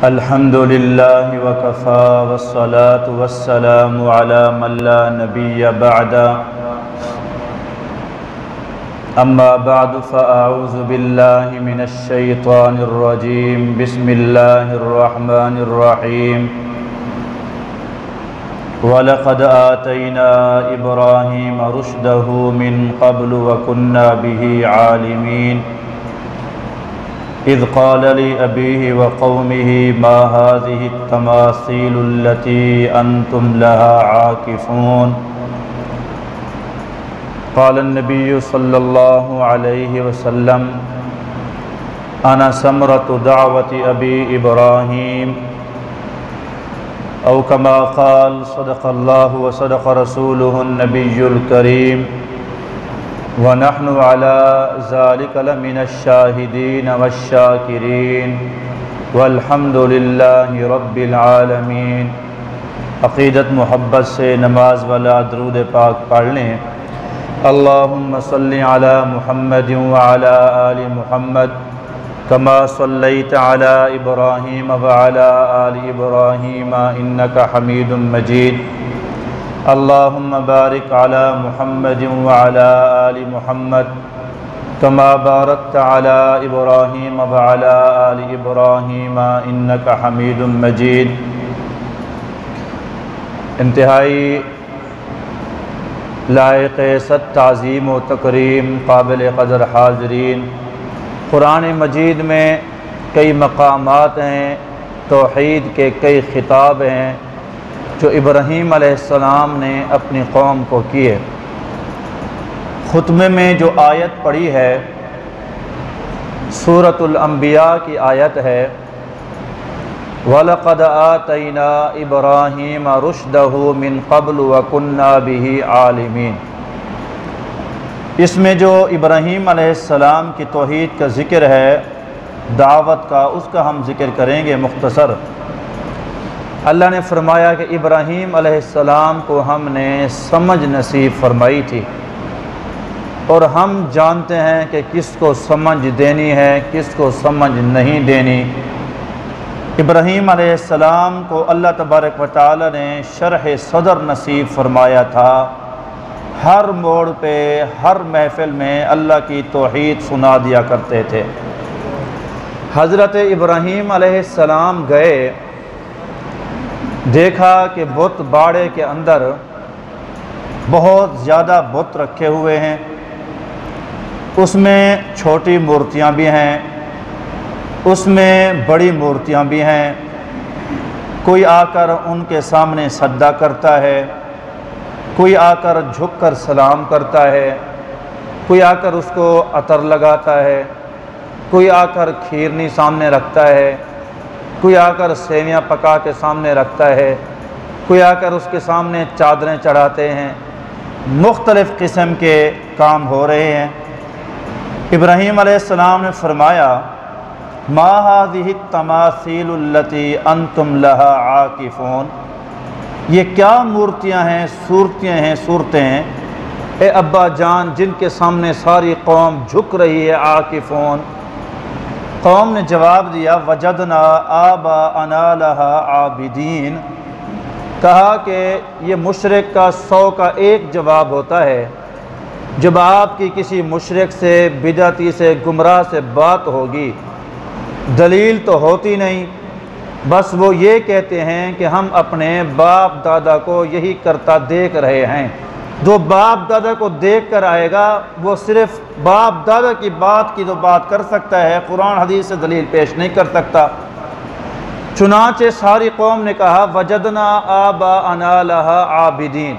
الحمد لله وكفى والصلاة والسلام على من لا نبي بعده أما بعد فأعوذ بالله من الشيطان الرجيم بسم الله الرحمن الرحيم وَلَقَدْ آتَيْنَا إِبْرَاهِيمَ رُشْدَهُ مِنْ قَبْلُ وَكُنَّا بِهِ عَالِمِينَ إِذْ قَالَ لِأَبِيهِ وَقَوْمِهِ مَا هَذِهِ التَّمَاثِيلُ الَّتِي أَنْتُمْ لَهَا عَاكِفُونَ قال النبي صلى الله عليه وسلم أنا ثمرة دعوة أبي إبراهيم أو كما قال صدق الله وصدق رسوله النبي الكريم ونحن على ذلك لمن الشاهدين والشاكرين والحمد لله رب العالمين۔ عقیدت محبت سے نماز والا درود پاک پڑھ لیں۔ اللہم صلی علی محمد وعلی آل محمد كما صليت على إبراهيم وعلى آل إبراهيم إنك حميد مجيد۔ اللهم بارك على محمد وعلى آل محمد كما باركت على إبراهيم وعلى آل إبراهيم إنك حميد مجيد۔ انتہائی لائق صد تعظیم و تکریم قابل قدر حاضرین، قرآن مجید میں کئی مقامات ہیں، توحید کے کئی خطاب ہیں جو ابراہیم علیہ السلام نے اپنی قوم کو کیے۔ خطبے میں جو آیت پڑھی ہے سورۃ الانبیاء کی آیت ہے وَلَقَدْ آتَيْنَا إِبْرَاهِيمَ رُشْدَهُ مِنْ قَبْلُ وَكُنَّا بِهِ عَالِمِينَ۔ اس میں جو ابراہیم علیہ السلام کی توحید کا ذکر ہے، دعوت کا، اس کا ہم ذکر کریں گے مختصر۔ اللہ نے فرمایا کہ ابراہیم علیہ السلام کو ہم نے سمجھ نصیب فرمائی تھی، اور ہم جانتے ہیں کہ کس کو سمجھ دینی ہے، کس کو سمجھ نہیں دینی۔ ابراہیم علیہ السلام کو اللہ تبارک و تعالی نے شرح صدر نصیب فرمایا تھا۔ ہر موڑ پہ، ہر محفل میں اللہ کی توحید سنا دیا کرتے تھے۔ حضرت ابراہیم علیہ السلام گئے، دیکھا کہ بت باڑے کے اندر بہت زیادہ بت رکھے ہوئے ہیں، اس میں چھوٹی مورتیاں بھی ہیں، اس میں بڑی مورتیاں بھی ہیں۔ کوئی آ کر ان کے سامنے سجدہ کرتا ہے، کوئی آ کر جھک کر سلام کرتا ہے، کوئی آ کر اس کو عطر لگاتا ہے، کوئی آ کر کھیرنی سامنے رکھتا ہے، کوئی آ کر سیویاں پکا کے سامنے رکھتا ہے، کوئی آ کر اس کے سامنے چادریں چڑھاتے ہیں۔ مختلف قسم کے کام ہو رہے ہیں۔ ابراہیم علیہ السلام نے فرمایا ما هذه التماثيل التي انتم لها عاكفون، یہ کیا مورتیاں ہیں، صورتیں ہیں اے ابا جان جن کے سامنے ساری قوم جھک رہی ہے۔ عاکفون، قوم نے جواب دیا وجدنا آباءنا لها عابدین، کہا کہ یہ مشرک کا 100 کا ایک جواب ہوتا ہے۔ جب آپ کی کسی مشرک سے، بدعتی سے، گمراہ سے بات ہوگی، دلیل تو ہوتی نہیں، بس وہ یہ کہتے ہیں کہ ہم اپنے باپ دادا کو یہی کرتا دیکھ رہے ہیں۔ جو باپ دادا کو دیکھ کر آئے گا وہ صرف باپ دادا کی بات کر سکتا ہے، قرآن حدیث سے دلیل پیش نہیں کر سکتا۔ چنانچہ ساری قوم نے کہا وجدنا آباءنا لها عابدین،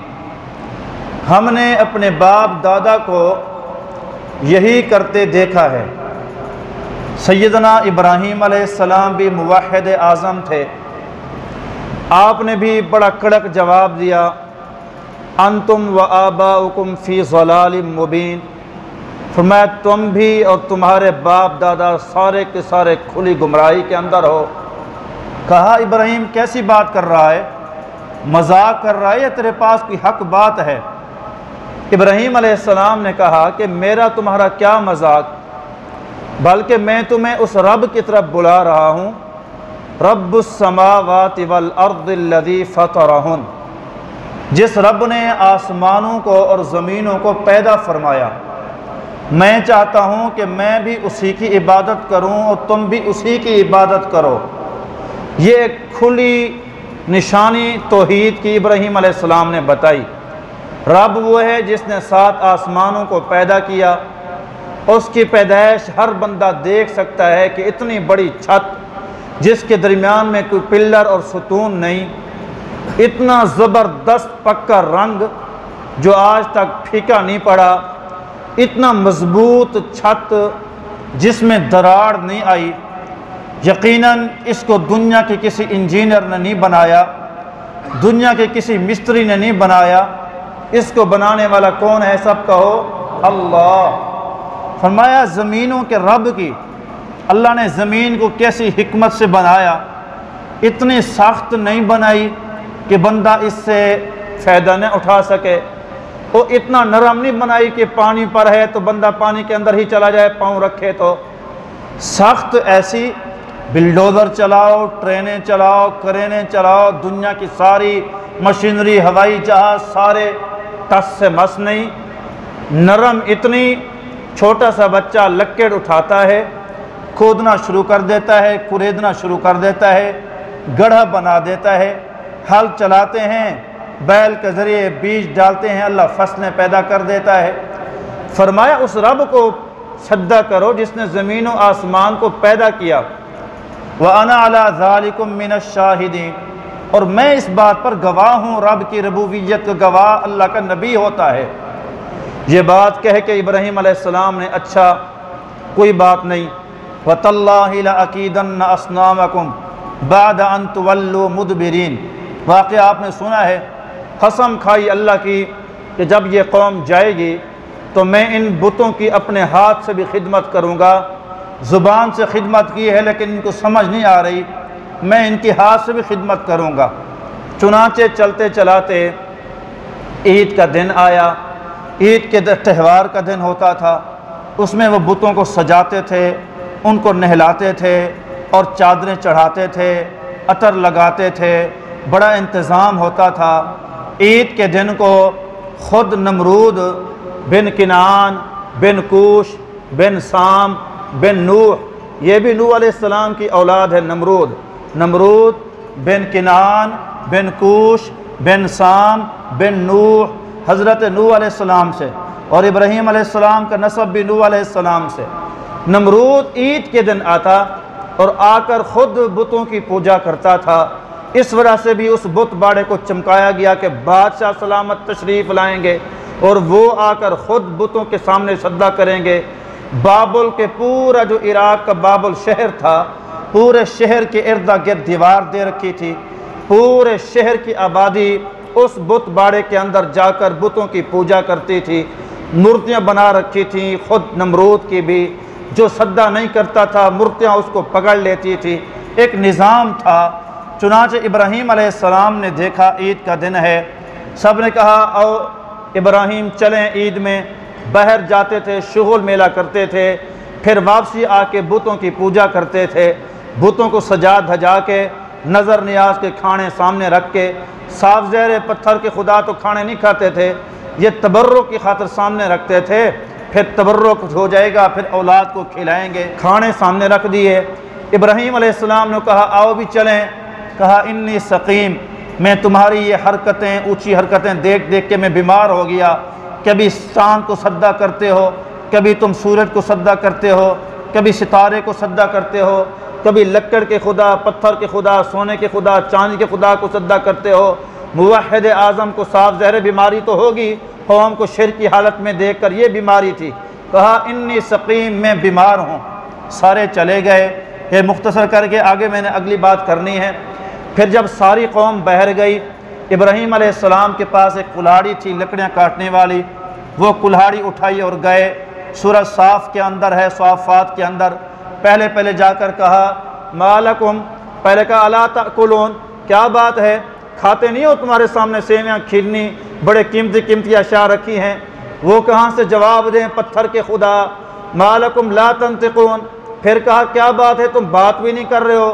ہم نے اپنے باپ دادا کو یہی کرتے دیکھا ہے۔ سیدنا ابراہیم علیہ السلام بھی موحد اعظم تھے، آپ نے بھی بڑا کڑک جواب دیا انتم و آباؤکم فی ضلال مبین، فرمایا تم بھی اور تمہارے باپ دادا سارے کے سارے کھلی گمراہی کے اندر ہو۔ کہا ابراہیم کیسی بات کر رہا ہے، مذاق کر رہا ہے یا تیرے پاس کوئی حق بات ہے؟ ابراہیم علیہ السلام نے کہا کہ میرا تمہارا کیا مذاق، بلکہ میں تمہیں اس رب کی طرف بلا رہا ہوں رب السماوات والارض الذی فطرہن، جس رب نے آسمانوں کو اور زمینوں کو پیدا فرمایا، میں چاہتا ہوں کہ میں بھی اسی کی عبادت کروں اور تم بھی اسی کی عبادت کرو۔ یہ ایک کھلی نشانی توحید کی ابراہیم علیہ السلام نے بتائی۔ رب وہ ہے جس نے 7 آسمانوں کو پیدا کیا، اس کی پیدائش ہر بندہ دیکھ سکتا ہے کہ اتنی بڑی چھت جس کے درمیان میں کوئی پلر اور ستون نہیں، اتنا زبردست پکا رنگ جو آج تک پھیکا نہیں پڑا، اتنا مضبوط چھت جس میں دراڑ نہیں آئی، یقیناً اس کو دنیا کے کسی انجینئر نے نہیں بنایا، دنیا کے کسی مستری نے نہیں بنایا، اس کو بنانے والا کون ہے؟ سب کہو اللہ۔ فرمایا زمینوں کے رب کی، اللہ نے زمین کو کیسی حکمت سے بنایا، اتنی سخت نہیں بنائی کہ بندہ اس سے فائدہ نہ اٹھا سکے، وہ اتنا نرم نہیں بنائی کہ پانی پر ہے تو بندہ پانی کے اندر ہی چلا جائے پاؤں رکھے تو، سخت ایسی بلڈوزر چلاؤ، ٹرینیں چلاؤ، کرینے چلاؤ، دنیا کی ساری مشینری، ہوائی جہاز سارے ٹس سے مس نہیں، نرم اتنی، چھوٹا سا بچہ لکڑ اٹھاتا ہے، کھودنا شروع کر دیتا ہے، کریدنا شروع کر دیتا ہے، گڑھا بنا دیتا ہے، ہل چلاتے ہیں، بیل کے ذریعے بیج ڈالتے ہیں، اللہ فصلیں پیدا کر دیتا ہے۔ فرمایا اس رب کو سجدہ کرو جس نے زمین و آسمان کو پیدا کیا۔ وَأَنَا عَلَىٰ ذَلِكُم مِّنَ الشَّاهِدِينَ، اور میں اس بات پر گواہ ہوں، رب کی ربوبیت کا گواہ اللہ کا نبی ہوتا ہے۔ یہ بات کہہ کہ ابراہیم علیہ السلام نے اچھا کوئی بات نہیں، وَتَاللَّهِ لَأَكِيدَنَّ أَصْنَامَكُمْ بَعْدَ أَن تُوَلُّوا مُدْبِرِينَ، واقعہ آپ نے سنا ہے، قسم کھائی اللہ کی کہ جب یہ قوم جائے گی تو میں ان بتوں کی اپنے ہاتھ سے بھی خدمت کروں گا، زبان سے خدمت کی ہے لیکن ان کو سمجھ نہیں آ رہی، میں ان کی ہاتھ سے بھی خدمت کروں گا۔ چنانچہ چلتے چلاتے عید کا دن آیا، عید کے تہوار کا دن ہوتا تھا، اس میں وہ بتوں کو سجاتے تھے، ان کو نہلاتے تھے اور چادریں چڑھاتے تھے، عطر لگاتے تھے، بڑا انتظام ہوتا تھا۔ عید کے دن کو خود نمرود بن کنعان بن کوش بن سام بن نوح، یہ بھی نوح علیہ السلام کی اولاد ہے، نمرود بن کنعان بن کوش بن سام بن نوح، حضرت نوح علیہ السلام سے، اور ابراہیم علیہ السلام کا نسب بھی نوح علیہ السلام سے۔ نمرود عید کے دن آتا اور آ کر خود بتوں کی پوجا کرتا تھا، اس وجہ سے بھی اس بت باڑے کو چمکایا گیا کہ بادشاہ سلامت تشریف لائیں گے اور وہ آ کر خود بتوں کے سامنے سجدہ کریں گے۔ بابل کے پورا جو عراق کا بابل شہر تھا، پورے شہر کے ارد گرد دیوار دے رکھی تھی، پورے شہر کی آبادی اس بت باڑے کے اندر جا کر بتوں کی پوجا کرتی تھی، مورتیاں بنا رکھی تھیں، خود نمرود کی بھی، جو سجدہ نہیں کرتا تھا مورتیاں اس کو پکڑ لیتی تھی، ایک نظام تھا۔ چنانچہ ابراہیم علیہ السلام نے دیکھا عید کا دن ہے، سب نے کہا او ابراہیم چلیں عید میں، باہر جاتے تھے، شغل میلہ کرتے تھے، پھر واپسی آ کے بتوں کی پوجا کرتے تھے، بتوں کو سجا دھجا کے نظر نیاز کے کھانے سامنے رکھ کے، صاف زہر پتھر کے خدا تو کھانے نہیں کھاتے تھے، یہ تبرک کی خاطر سامنے رکھتے تھے، پھر تبرک ہو جائے گا پھر اولاد کو کھلائیں گے، کھانے سامنے رکھ دیے۔ ابراہیم علیہ السلام نے کہا آؤ بھی چلیں، کہا انی سقیم، میں تمہاری یہ حرکتیں، اونچی حرکتیں دیکھ دیکھ کے میں بیمار ہو گیا، کبھی چاند کو سجدہ کرتے ہو، کبھی تم سورج کو سجدہ کرتے ہو، کبھی ستارے کو سجدہ کرتے ہو، کبھی لکڑ کے خدا، پتھر کے خدا، سونے کے خدا، چاندی کے خدا کو سجدہ کرتے ہو، موحد اعظم کو صاف ظاہر بیماری تو ہوگی، قوم کو شرک کی حالت میں دیکھ کر یہ بیماری تھی، کہا انی سقیم، میں بیمار ہوں۔ سارے چلے گئے، یہ مختصر کر کے آگے میں نے اگلی بات کرنی ہے۔ پھر جب ساری قوم باہر گئی، ابراہیم علیہ السلام کے پاس ایک کلہاڑی تھی لکڑیاں کاٹنے والی، وہ کلہاڑی اٹھائی اور گئے، سورہ صاف کے اندر ہے، صافات کے اندر، پہلے جا کر کہا مالکم، پہلے کہا الا تاکلون، کیا بات ہے، کھاتے نہیں ہو، تمہارے سامنے سیویاں کھیرنی بڑے قیمتی اشیاء رکھی ہیں، وہ کہاں سے جواب دیں، پتھر کے خدا، مالکم لا تنطقون، پھر کہا کیا بات ہے، تم بات بھی نہیں کر رہے ہو،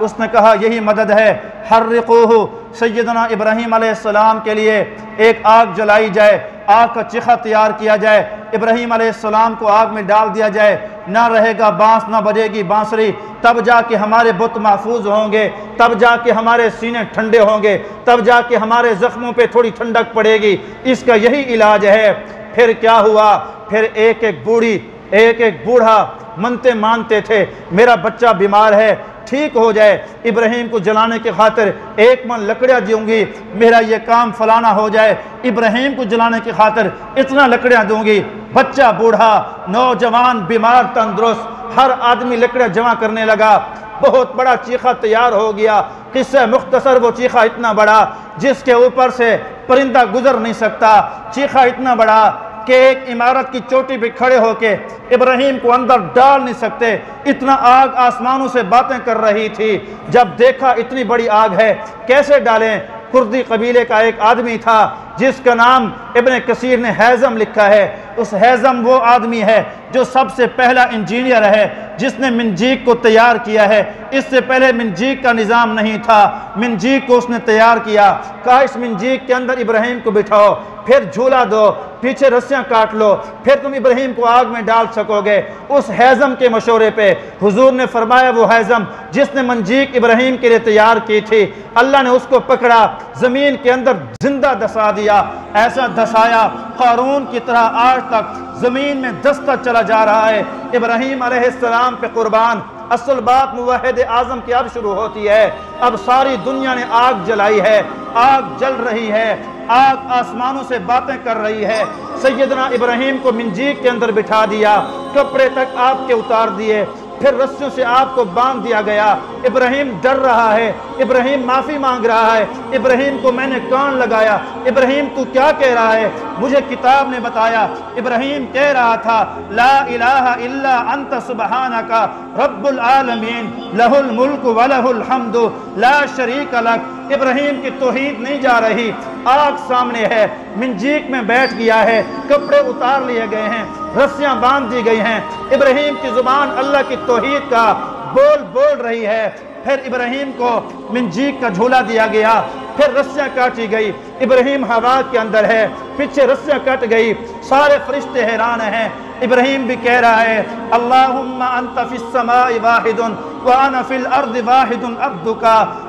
اس نے کہا یہی مدد ہے، حرقوہ، سیدنا ابراہیم علیہ السلام کے لیے ایک آگ جلائی جائے، آگ کا چیخا تیار کیا جائے، ابراہیم علیہ السلام کو آگ میں ڈال دیا جائے، نہ رہے گا بانس، نہ بجے گی بانسری، تب جا کے ہمارے بت محفوظ ہوں گے، تب جا کے ہمارے سینے ٹھنڈے ہوں گے، تب جا کے ہمارے زخموں پہ تھوڑی ٹھنڈک پڑے گی، اس کا یہی علاج ہے۔ پھر کیا ہوا؟ پھر ایک ایک بوڑھی، ایک ایک بوڑھا منتے مانتے تھے، میرا بچہ بیمار ہے، ٹھیک ہو جائے، ابراہیم کو جلانے کے خاطر 1 من لکڑیاں دوں گی، میرا یہ کام فلانا ہو جائے، ابراہیم کو جلانے کی خاطر اتنا لکڑیاں دوں گی۔ بچہ، بوڑھا، نوجوان، بیمار، تندرست، ہر آدمی لکڑیاں جمع کرنے لگا، بہت بڑا چیخا تیار ہو گیا۔ قصہ مختصر، وہ چیخا اتنا بڑا جس کے اوپر سے پرندہ گزر نہیں سکتا، چیخا اتنا بڑا کہ ایک عمارت کی چوٹی پہ کھڑے ہو کے ابراہیم کو اندر ڈال نہیں سکتے، اتنا آگ آسمانوں سے باتیں کر رہی تھی۔ جب دیکھا اتنی بڑی آگ ہے، کیسے ڈالیں؟ کردی قبیلے کا ایک آدمی تھا جس کا نام ابن کثیر نے حیزم لکھا ہے۔ اس حیزم وہ آدمی ہے جو سب سے پہلا انجینئر ہے، جس نے منجیک کو تیار کیا ہے۔ اس سے پہلے منجیک کا نظام نہیں تھا، منجیک کو اس نے تیار کیا، کہا اس منجیک کے اندر ابراہیم کو بٹھاؤ، پھر جھولا دو، پیچھے رسیاں کاٹ لو، پھر تم ابراہیم کو آگ میں ڈال سکو گے۔ اس حیزم کے مشورے پہ حضور نے فرمایا وہ حیزم جس نے منجیک ابراہیم کے لیے تیار کی تھی، اللہ نے اس کو پکڑا، زمین کے اندر زندہ دسا دیا، ایسا دسایا قارون کی طرح آج تک زمین میں دستا چلا جا رہا ہے۔ ابراہیم علیہ السلام پہ قربان۔ اصل بات موحد اعظم کی اب شروع ہوتی ہے، اب ساری دنیا نے آگ جلائی ہے، آگ جل رہی ہے، آگ آسمانوں سے باتیں کر رہی ہے۔ سیدنا ابراہیم کو منجیک کے اندر بٹھا دیا، کپڑے تک آپ کے اتار دیے، پھر رسیوں سے آپ کو باندھ دیا گیا۔ ابراہیم ڈر رہا ہے، ابراہیم معافی مانگ رہا ہے، ابراہیم کو میں نے کان لگایا، ابراہیم تو کیا کہہ رہا ہے؟ مجھے کتاب نے بتایا، ابراہیم کہہ رہا تھا لا الہ الا انت سبحانک رب العالمین لہ الملک ولہ الحمد لا شریک لک۔ ابراہیم کی توحید نہیں جا رہی، آگ سامنے ہے، منجیک میں بیٹھ گیا ہے، کپڑے اتار لیے گئے ہیں، رسیاں باندھ دی گئی ہیں، ابراہیم کی زبان اللہ کی توحید کا بول رہی ہے۔ پھر ابراہیم کو منجیک کا جھولا دیا گیا، پھر رسیاں کاٹی گئی، ابراہیم ہوا کے اندر ہے، پیچھے رسیاں کٹ گئی، سارے فرشتے حیران ہیں۔ ابراہیم بھی کہہ رہا ہے اللہم انت فی السماء واحد وانا فی الارض واحد عبدک،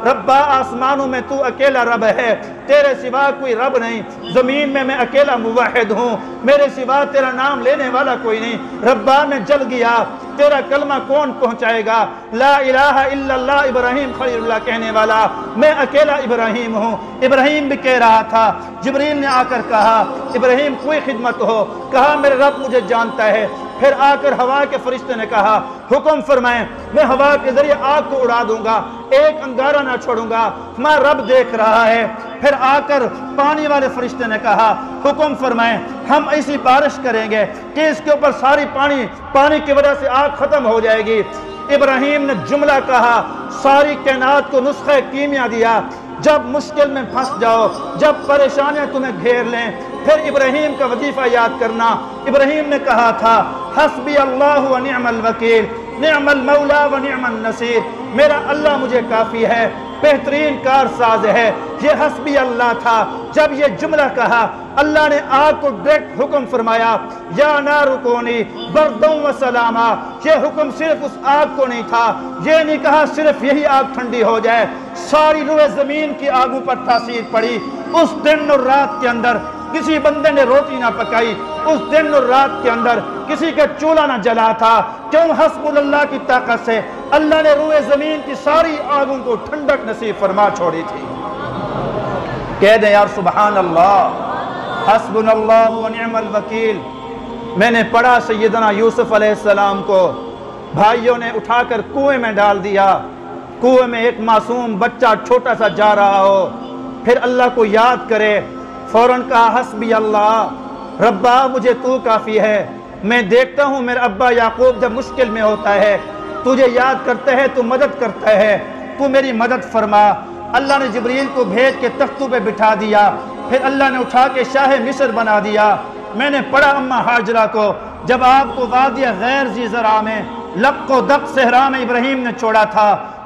ربا آسمانوں میں تو اکیلا رب ہے، تیرے سوا کوئی رب نہیں، زمین میں اکیلا موحد ہوں، میرے سوا تیرا نام لینے والا کوئی نہیں، ربا میں جل گیا، تیرا کلمہ کون پہنچائے گا؟ لا الہ الا اللہ ابراہیم خلیل اللہ کہنے والا، میں اکیلا ابراہیم ہوں۔ ابراہیم بھی کہہ رہا تھا، جبریل نے آ کر کہا ابراہیم کوئی خدمت ہو، کہا میرے رب مجھے جانتا ہے۔ پھر آ کر ہوا کے فرشتے نے کہا حکم فرمائیں، میں ہوا کے ذریعے آگ کو اڑا دوں گا، ایک انگارہ نہ چھوڑوں گا، میں رب دیکھ رہا ہے۔ پھر آ کر پانی والے فرشتے نے کہا حکم فرمائیں، ہم ایسی بارش کریں گے کہ اس کے اوپر ساری پانی کی وجہ سے آگ ختم ہو جائے گی۔ ابراہیم نے جملہ کہا، ساری کائنات کو نسخہ کیمیا دیا، جب مشکل میں پھنس جاؤ، جب پریشانیاں تمہیں گھیر لیں، پھر ابراہیم کا وظیفہ یاد کرنا۔ ابراہیم نے کہا تھا حسبی اللہ و نعم الوکیل نعم المولا و نعم النصیر، میرا اللہ مجھے کافی ہے، بہترین کارساز ہے۔ یہ حسبی اللہ تھا۔ جب یہ جملہ کہا اللہ نے آگ کو ڈائریکٹ حکم فرمایا یا نار کونی بردوں و سلاما۔ یہ حکم صرف اس آگ کو نہیں تھا، یہ نہیں کہا صرف یہی آگ ٹھنڈی ہو جائے، ساری روح زمین کی آگوں پر تاثیر پڑی۔ اس دن اور رات کے اندر کسی بندے نے روٹی نہ پکائی، اس دن اور رات کے اندر کسی کا چولہا نہ جلا تھا، کیوں؟ حسب اللہ کی طاقت سے اللہ نے روح زمین کی ساری آگوں کو ٹھنڈک نصیب فرما چھوڑی تھی۔ کہہ دیں یار سبحان اللہ، حسبنا اللہ و نعم الوکیل۔ میں نے پڑھا سیدنا یوسف علیہ السلام کو بھائیوں نے اٹھا کر کنویں میں ڈال دیا، کنویں میں ایک معصوم بچہ چھوٹا سا جا رہا ہو، پھر اللہ کو یاد کرے، فوراً کہا حسبی اللہ، ربا مجھے تو کافی ہے۔ میں دیکھتا ہوں میرا ابا یعقوب جب مشکل میں ہوتا ہے تجھے یاد کرتا ہے، تو مدد کرتا ہے، تو میری مدد فرما۔ اللہ نے جبریل کو بھیج کے تختوں پہ بٹھا دیا، پھر اللہ نے اٹھا کے شاہ مصر بنا دیا۔ میں نے پڑھا اماں ہاجرہ کو جب آپ کو وادی غیر ذی زرع میں لق و دق صحرا میں ابراہیم نے چھوڑا تھا،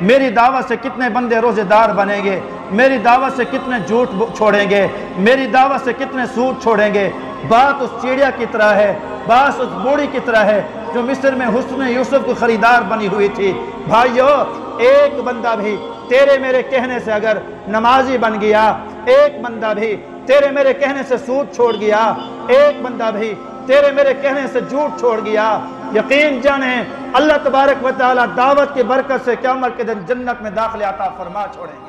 میری دعوت سے کتنے بندے روزےدار بنیں گے، میری دعوت سے کتنے جھوٹ چھوڑیں گے، میری دعوت سے کتنے سود چھوڑیں گے۔ بات اس چڑیا کی طرح ہے، بات اس بوڑھی کی طرح ہے جو مصر میں حسن یوسف کو خریدار بنی ہوئی تھی۔ بھائیو، ایک بندہ بھی تیرے میرے کہنے سے اگر نمازی بن گیا، ایک بندہ بھی تیرے میرے کہنے سے سود چھوڑ گیا، ایک بندہ بھی تیرے میرے کہنے سے جھوٹ چھوڑ گیا، یقین جانیں اللہ تبارک و تعالی دعوت کی برکت سے قیامت کے دن جنت میں داخلے عطا فرما چھوڑیں گے۔